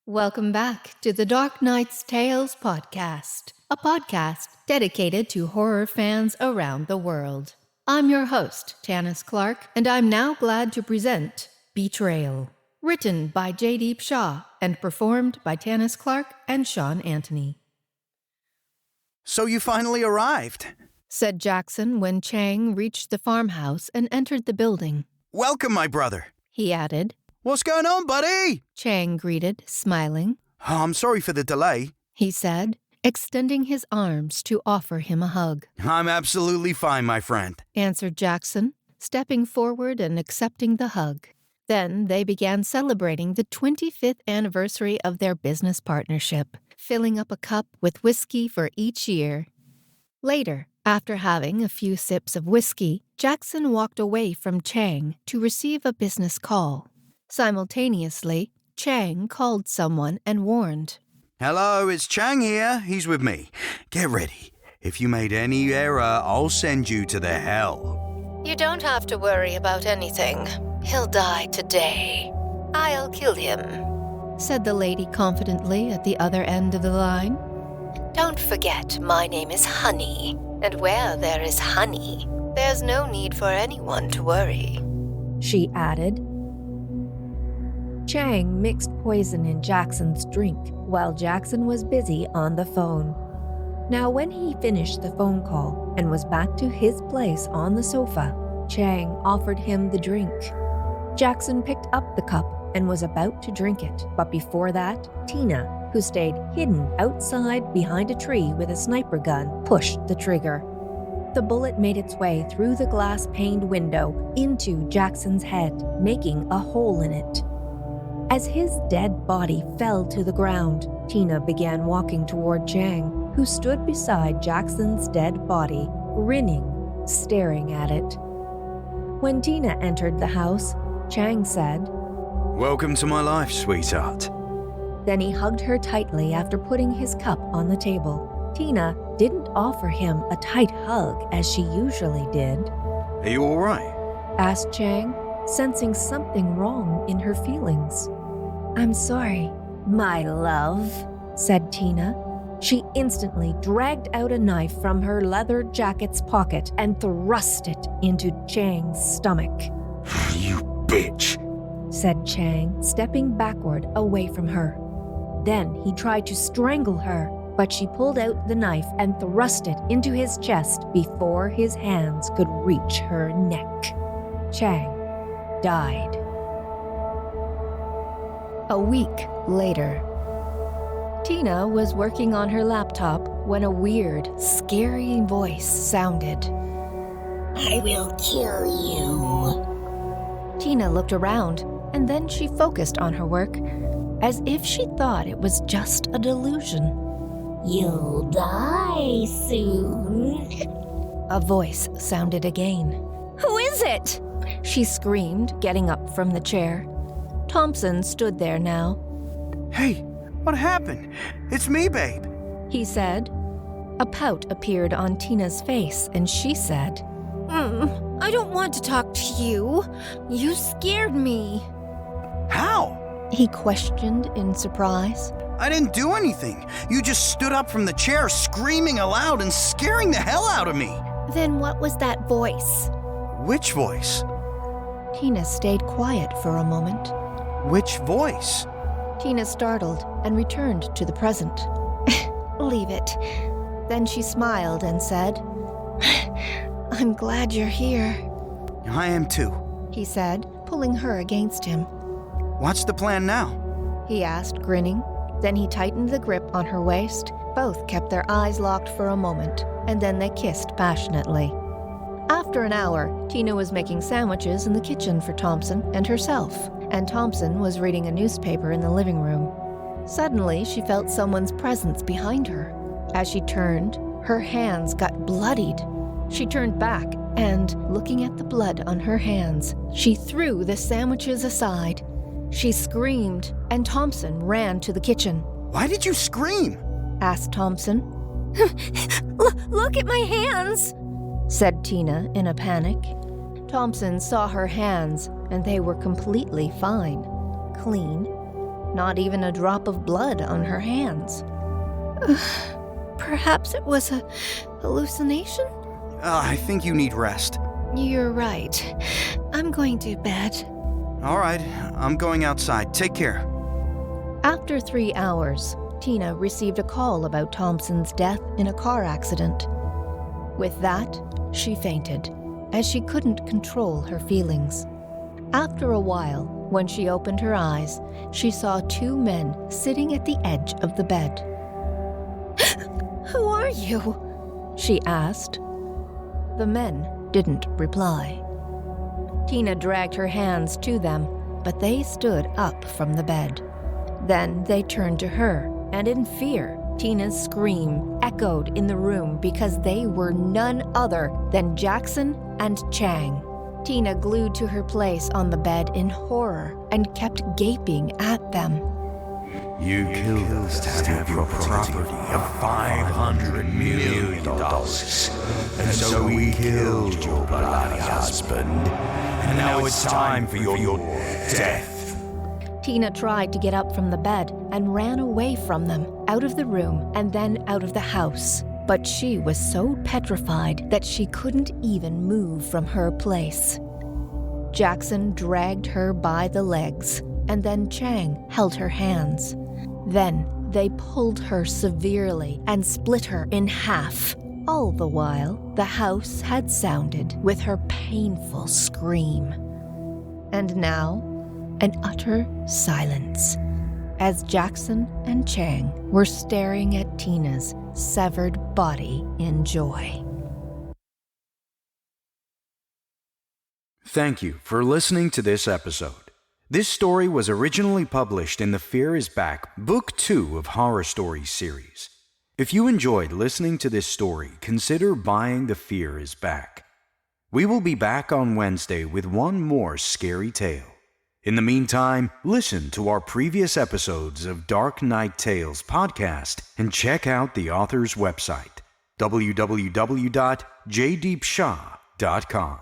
Welcome back to the Dark Knight's Tales podcast, a podcast dedicated to horror fans around the world. I'm your host, Tanis Clark, and I'm now glad to present Betrayal, written by Jaydeep Shah and performed by Tanis Clark and Sean Anthony. So you finally arrived, said Jackson when Chang reached the farmhouse and entered the building. Welcome, my brother, he added. What's going on, buddy? Chang greeted, smiling. Oh, I'm sorry for the delay, he said, extending his arms to offer him a hug. I'm absolutely fine, my friend, answered Jackson, stepping forward and accepting the hug. Then they began celebrating the 25th anniversary of their business partnership, filling up a cup with whiskey for each year. Later, after having a few sips of whiskey, Jackson walked away from Chang to receive a business call. Simultaneously, Chang called someone and warned. Hello, it's Chang here. He's with me. Get ready. If you made any error, I'll send you to the hell. You don't have to worry about anything. He'll die today. I'll kill him, said the lady confidently at the other end of the line. Don't forget, my name is Honey, and where there is honey, there's no need for anyone to worry, she added. Chang mixed poison in Jackson's drink while Jackson was busy on the phone. Now, when he finished the phone call and was back to his place on the sofa, Chang offered him the drink. Jackson picked up the cup and was about to drink it, but before that, Tina, who stayed hidden outside behind a tree with a sniper gun, pushed the trigger. The bullet made its way through the glass-paned window into Jackson's head, making a hole in it. As his dead body fell to the ground, Tina began walking toward Chang, who stood beside Jackson's dead body, grinning, staring at it. When Tina entered the house, Chang said, Welcome to my life, sweetheart. Then he hugged her tightly after putting his cup on the table. Tina didn't offer him a tight hug as she usually did. Are you all right? asked Chang, sensing something wrong in her feelings. I'm sorry, my love, said Tina. She instantly dragged out a knife from her leather jacket's pocket and thrust it into Chang's stomach. You bitch, said Chang, stepping backward away from her. Then he tried to strangle her, but she pulled out the knife and thrust it into his chest before his hands could reach her neck. Chang died. A week later, Tina was working on her laptop when a weird, scary voice sounded. I will kill you. Tina looked around, and then she focused on her work, as if she thought it was just a delusion. You'll die soon. A voice sounded again. Who is it? She screamed, getting up from the chair. Thompson stood there now. Hey, what happened? It's me, babe, he said. A pout appeared on Tina's face, and she said, I don't want to talk to you. You scared me. How? He questioned in surprise. I didn't do anything. You just stood up from the chair screaming aloud and scaring the hell out of me. Then what was that voice? Which voice? Tina stayed quiet for a moment. Which voice? Tina startled and returned to the present. Leave it. Then she smiled and said, I'm glad you're here. I am too, he said, pulling her against him. What's the plan now? He asked, grinning. Then he tightened the grip on her waist. Both kept their eyes locked for a moment, and then they kissed passionately. After an hour, Tina was making sandwiches in the kitchen for Thompson and herself, and Thompson was reading a newspaper in the living room. Suddenly, she felt someone's presence behind her. As she turned, her hands got bloodied. She turned back, and, looking at the blood on her hands, she threw the sandwiches aside. She screamed, and Thompson ran to the kitchen. Why did you scream? asked Thompson. Look at my hands, said Tina in a panic. Thompson saw her hands, and they were completely fine. Clean. not even a drop of blood on her hands. Perhaps it was a hallucination? I think you need rest. You're right. I'm going to bed. All right, I'm going outside. Take care. After 3 hours, Tina received a call about Thompson's death in a car accident. With that, she fainted, as she couldn't control her feelings. After a while, when she opened her eyes, she saw 2 men sitting at the edge of the bed. "Who are you?" she asked. The men didn't reply. Tina dragged her hands to them, but they stood up from the bed. Then they turned to her, and in fear, Tina's scream echoed in the room because they were none other than Jackson and Chang. Tina glued to her place on the bed in horror and kept gaping at them. You killed us to have your property of $500 million. And so we killed your bloody husband. And now it's time for your death. Tina tried to get up from the bed and ran away from them, out of the room and then out of the house. But she was so petrified that she couldn't even move from her place. Jackson dragged her by the legs, and then Chang held her hands. Then they pulled her severely and split her in half. All the while, the house had sounded with her painful scream. And now, an utter silence, as Jackson and Chang were staring at Tina's severed body in joy. Thank you for listening to this episode. This story was originally published in the Fear is Back, Book 2 of Horror Stories series. If you enjoyed listening to this story, consider buying The Fear is Back. We will be back on Wednesday with one more scary tale. In the meantime, listen to our previous episodes of Dark Night Tales podcast and check out the author's website, www.jaydeepshah.com.